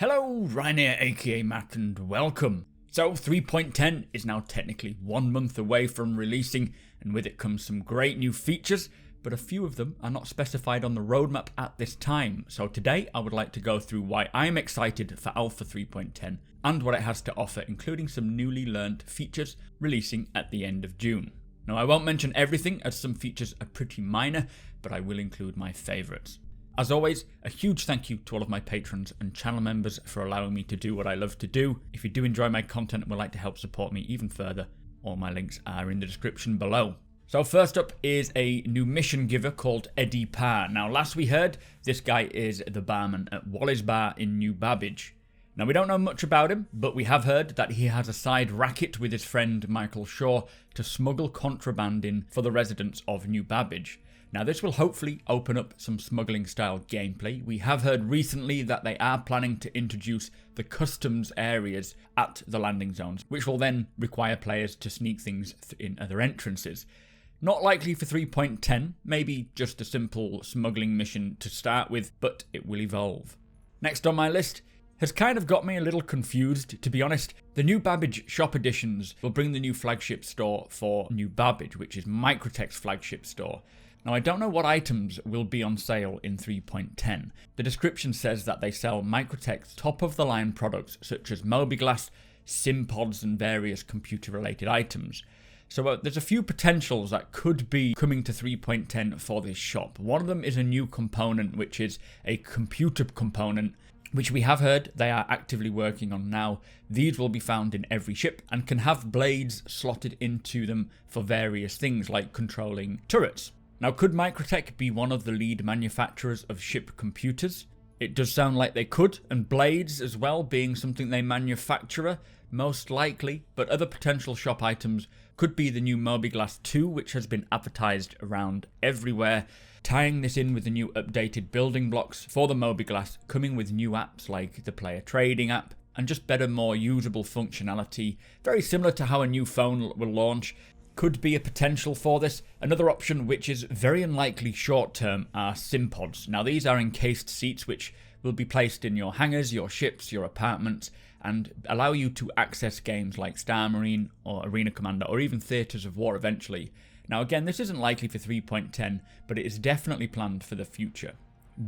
Hello, Ryan here, aka Matt, and welcome. So 3.10 is now technically 1 month away from releasing, and with it comes some great new features, but a few of them are not specified on the roadmap at this time. So today I would like to go through why I'm excited for Alpha 3.10 and what it has to offer, including some newly learned features releasing at the end of June. Now I won't mention everything as some features are pretty minor, but I will include my favourites. As always, a huge thank you to all of my patrons and channel members for allowing me to do what I love to do. If you do enjoy my content and would like to help support me even further, all my links are in the description below. So first up is a new mission giver called Eddie Parr. Now last we heard, this guy is the barman at Wally's Bar in New Babbage. Now we don't know much about him, but we have heard that he has a side racket with his friend Michael Shaw to smuggle contraband in for the residents of New Babbage. Now this will hopefully open up some smuggling style gameplay. We have heard recently that they are planning to introduce the customs areas at the landing zones, which will then require players to sneak things in other entrances. Not likely for 3.10, maybe just a simple smuggling mission to start with, but it will evolve. Next on my list has kind of got me a little confused, to be honest. The New Babbage shop editions will bring the new flagship store for New Babbage, which is Microtech's flagship store. Now I don't know what items will be on sale in 3.10. The description says that they sell Microtech's top-of-the-line products such as Mobiglass, SIM pods and various computer-related items. So there's a few potentials that could be coming to 3.10 for this shop. One of them is a new component, which is a computer component, which we have heard they are actively working on now. These will be found in every ship and can have blades slotted into them for various things like controlling turrets. Now, could Microtech be one of the lead manufacturers of ship computers? It does sound like they could, and blades as well being something they manufacture, most likely, but other potential shop items could be the new Mobiglass 2, which has been advertised around everywhere, tying this in with the new updated building blocks for the Mobiglass, coming with new apps like the player trading app, and just better, more usable functionality, very similar to how a new phone will launch. Could be a potential for this. Another option, which is very unlikely short term, are SIM pods. Now these are encased seats which will be placed in your hangars, your ships, your apartments, and allow you to access games like Star Marine or Arena Commander or even Theatres of War eventually. Now again, this isn't likely for 3.10, but it is definitely planned for the future.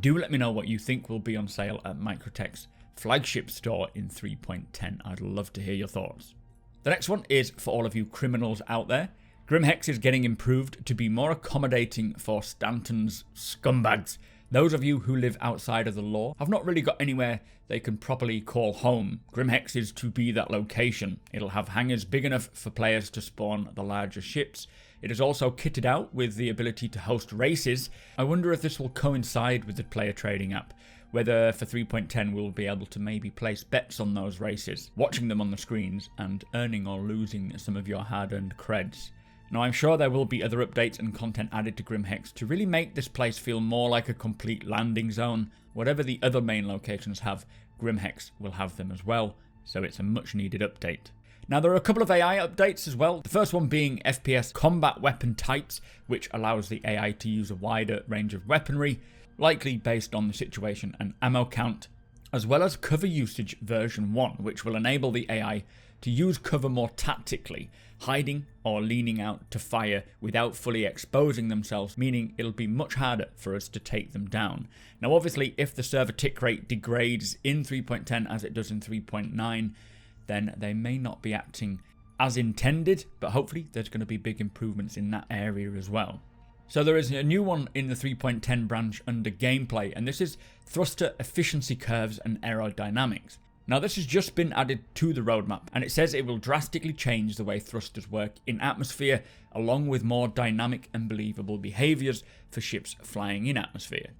Do let me know what you think will be on sale at Microtech's flagship store in 3.10. I'd love to hear your thoughts. The next one is for all of you criminals out there. Grimhex is getting improved to be more accommodating for Stanton's scumbags. Those of you who live outside of the law have not really got anywhere they can properly call home. Grimhex is to be that location. It'll have hangars big enough for players to spawn the larger ships. It is also kitted out with the ability to host races. I wonder if this will coincide with the player trading app, whether for 3.10 we'll be able to maybe place bets on those races, watching them on the screens and earning or losing some of your hard-earned creds. Now I'm sure there will be other updates and content added to Grimhex to really make this place feel more like a complete landing zone. Whatever the other main locations have, Grimhex will have them as well, so it's a much needed update. Now there are a couple of AI updates as well, the first one being FPS combat weapon types, which allows the AI to use a wider range of weaponry, likely based on the situation and ammo count, as well as cover usage version 1, which will enable the AI to use cover more tactically, hiding or leaning out to fire without fully exposing themselves, meaning it'll be much harder for us to take them down. Now obviously if the server tick rate degrades in 3.10 as it does in 3.9, then they may not be acting as intended, but hopefully there's going to be big improvements in that area as well. So there is a new one in the 3.10 branch under gameplay, and this is thruster efficiency curves and aerodynamics. Now this has just been added to the roadmap, and it says it will drastically change the way thrusters work in atmosphere, along with more dynamic and believable behaviours for ships flying in atmosphere.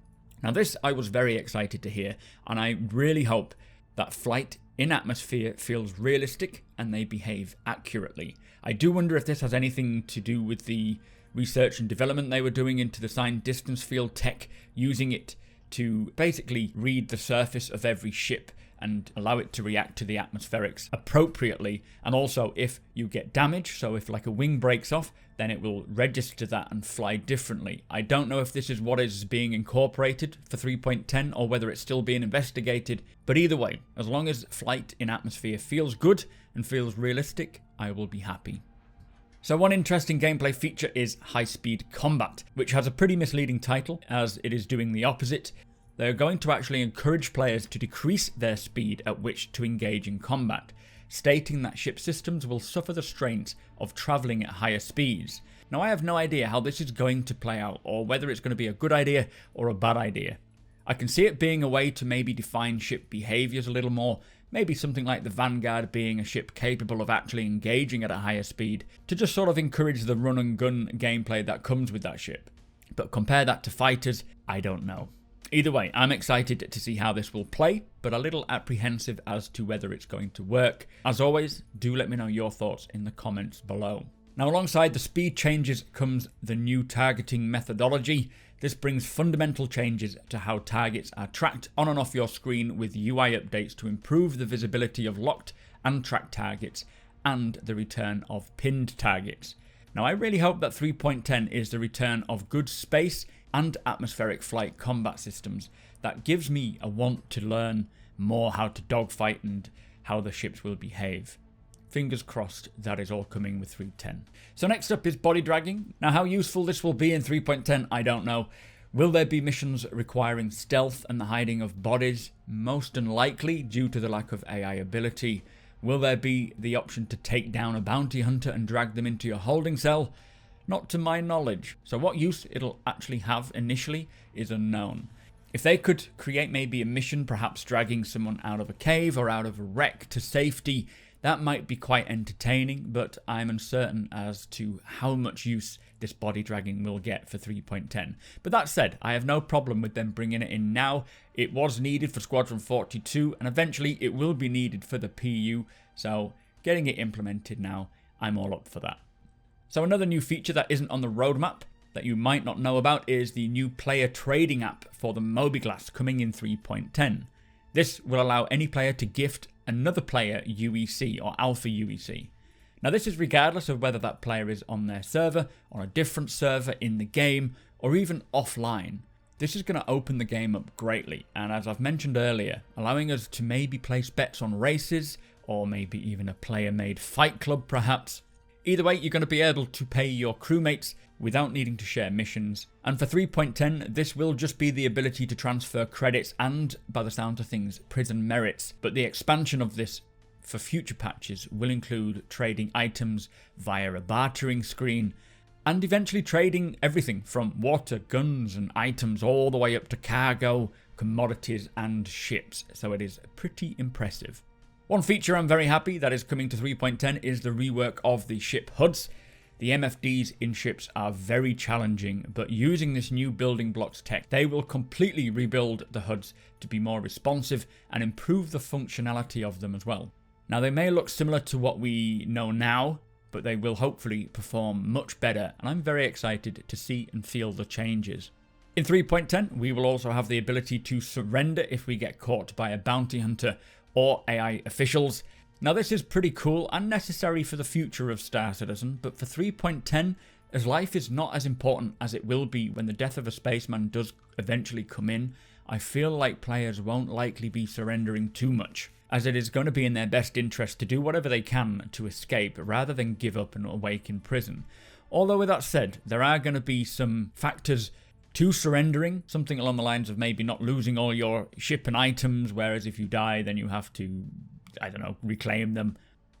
Now this I was very excited to hear, and I really hope that flight in atmosphere feels realistic and they behave accurately. I do wonder if this has anything to do with the research and development they were doing into the signed distance field tech, using it to basically read the surface of every ship and allow it to react to the atmospherics appropriately. And also if you get damage, so if like a wing breaks off, then it will register that and fly differently. I don't know if this is what is being incorporated for 3.10 or whether it's still being investigated, but either way, as long as flight in atmosphere feels good and feels realistic, I will be happy. So one interesting gameplay feature is high-speed combat, which has a pretty misleading title as it is doing the opposite. They're going to actually encourage players to decrease their speed at which to engage in combat, stating that ship systems will suffer the strains of travelling at higher speeds. Now I have no idea how this is going to play out or whether it's going to be a good idea or a bad idea. I can see it being a way to maybe define ship behaviours a little more, maybe something like the Vanguard being a ship capable of actually engaging at a higher speed to just sort of encourage the run and gun gameplay that comes with that ship. But compare that to fighters, I don't know. Either way, I'm excited to see how this will play, but a little apprehensive as to whether it's going to work. As always, do let me know your thoughts in the comments below. Now alongside the speed changes comes the new targeting methodology. This brings fundamental changes to how targets are tracked on and off your screen with UI updates to improve the visibility of locked and tracked targets and the return of pinned targets. Now I really hope that 3.10 is the return of good space and atmospheric flight combat systems that gives me a want to learn more how to dogfight and how the ships will behave. Fingers crossed that is all coming with 3.10. So next up is body dragging. Now how useful this will be in 3.10, I don't know. Will there be missions requiring stealth and the hiding of bodies? Most unlikely due to the lack of AI ability. Will there be the option to take down a bounty hunter and drag them into your holding cell? Not to my knowledge. So what use it'll actually have initially is unknown. If they could create maybe a mission, perhaps dragging someone out of a cave or out of a wreck to safety, that might be quite entertaining, but I'm uncertain as to how much use this body dragging will get for 3.10. But that said, I have no problem with them bringing it in now. It was needed for Squadron 42, and eventually it will be needed for the PU, so getting it implemented now, I'm all up for that. So another new feature that isn't on the roadmap that you might not know about is the new player trading app for the Mobiglass coming in 3.10. This will allow any player to gift another player UEC or Alpha UEC. Now this is regardless of whether that player is on their server, on a different server in the game, or even offline. This is going to open the game up greatly, and as I've mentioned earlier, allowing us to maybe place bets on races, or maybe even a player-made fight club perhaps. Either way, you're going to be able to pay your crewmates without needing to share missions. And for 3.10, this will just be the ability to transfer credits and, by the sound of things, prison merits. But the expansion of this for future patches will include trading items via a bartering screen and eventually trading everything from water, guns and items all the way up to cargo, commodities and ships. So it is pretty impressive. One feature I'm very happy that is coming to 3.10 is the rework of the ship HUDs. The MFDs in ships are very challenging, but using this new building blocks tech, they will completely rebuild the HUDs to be more responsive and improve the functionality of them as well. Now they may look similar to what we know now, but they will hopefully perform much better, and I'm very excited to see and feel the changes. In 3.10, we will also have the ability to surrender if we get caught by a bounty hunter or AI officials. Now this is pretty cool and necessary for the future of Star Citizen, but for 3.10, as life is not as important as it will be when the death of a spaceman does eventually come in, I feel like players won't likely be surrendering too much, as it is going to be in their best interest to do whatever they can to escape rather than give up and awake in prison. Although with that said, there are going to be some factors to surrendering, something along the lines of maybe not losing all your ship and items, whereas if you die then you have to, I don't know, reclaim them.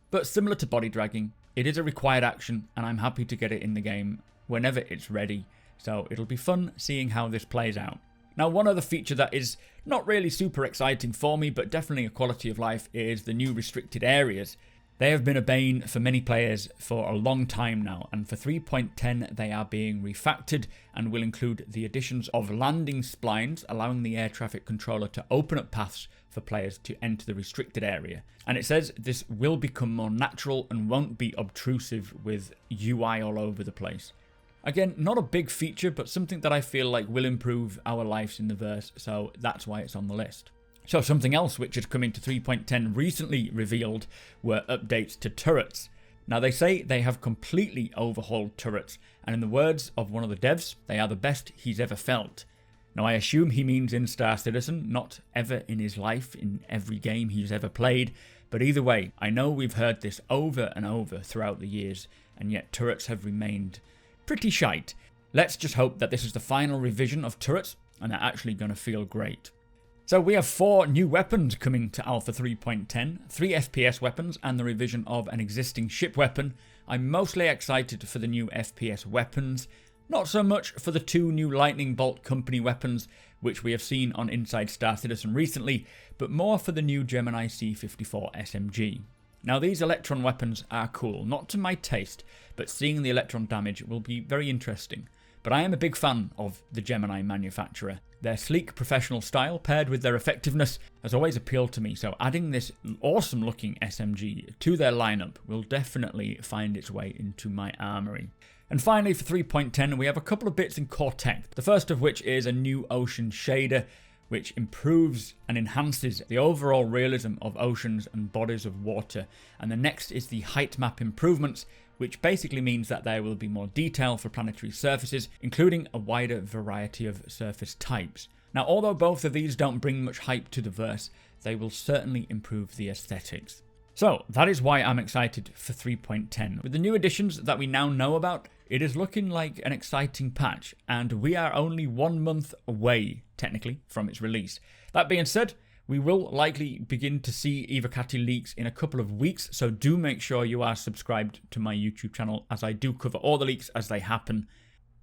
But similar to body dragging, it is a required action and I'm happy to get it in the game whenever it's ready, so it'll be fun seeing how this plays out. Now one other feature that is not really super exciting for me but definitely a quality of life is the new restricted areas. They have been a bane for many players for a long time now, and for 3.10 they are being refactored and will include the additions of landing splines, allowing the air traffic controller to open up paths for players to enter the restricted area. And it says this will become more natural and won't be obtrusive with UI all over the place. Again, not a big feature, but something that I feel like will improve our lives in the verse, so that's why it's on the list. So something else which had come into 3.10 recently revealed were updates to turrets. Now they say they have completely overhauled turrets, and in the words of one of the devs, they are the best he's ever felt. Now I assume he means in Star Citizen, not ever in his life, in every game he's ever played, but either way, I know we've heard this over and over throughout the years, and yet turrets have remained pretty shite. Let's just hope that this is the final revision of turrets, and they're actually going to feel great. So we have 4 new weapons coming to Alpha 3.10, 3 FPS weapons and the revision of an existing ship weapon. I'm mostly excited for the new FPS weapons, not so much for the 2 new Lightning Bolt Company weapons which we have seen on Inside Star Citizen recently, but more for the new Gemini C-54 SMG. Now these Electron weapons are cool, not to my taste, but seeing the Electron damage will be very interesting. But I am a big fan of the Gemini manufacturer. Their sleek professional style paired with their effectiveness has always appealed to me, so adding this awesome looking SMG to their lineup will definitely find its way into my armory. And finally for 3.10 we have a couple of bits in core tech, the first of which is a new ocean shader which improves and enhances the overall realism of oceans and bodies of water, and the next is the height map improvements, which basically means that there will be more detail for planetary surfaces, including a wider variety of surface types. Now, although both of these don't bring much hype to the verse, they will certainly improve the aesthetics. So, that is why I'm excited for 3.10. With the new additions that we now know about, it is looking like an exciting patch, and we are only 1 month away, technically, from its release. That being said, we will likely begin to see Evocati leaks in a couple of weeks, so do make sure you are subscribed to my YouTube channel as I do cover all the leaks as they happen.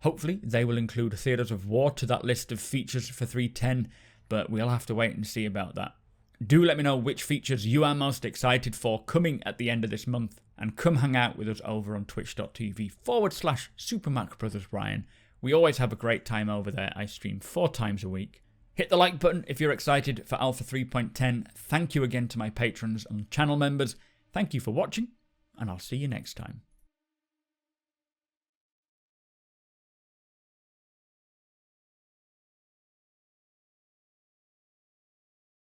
Hopefully they will include Theatres of War to that list of features for 3.10, but we'll have to wait and see about that. Do let me know which features you are most excited for coming at the end of this month, and come hang out with us over on twitch.tv/supermacbrothers. We always have a great time over there. I stream 4 times a week. Hit the like button if you're excited for Alpha 3.10. Thank you again to my patrons and channel members. Thank you for watching, and I'll see you next time.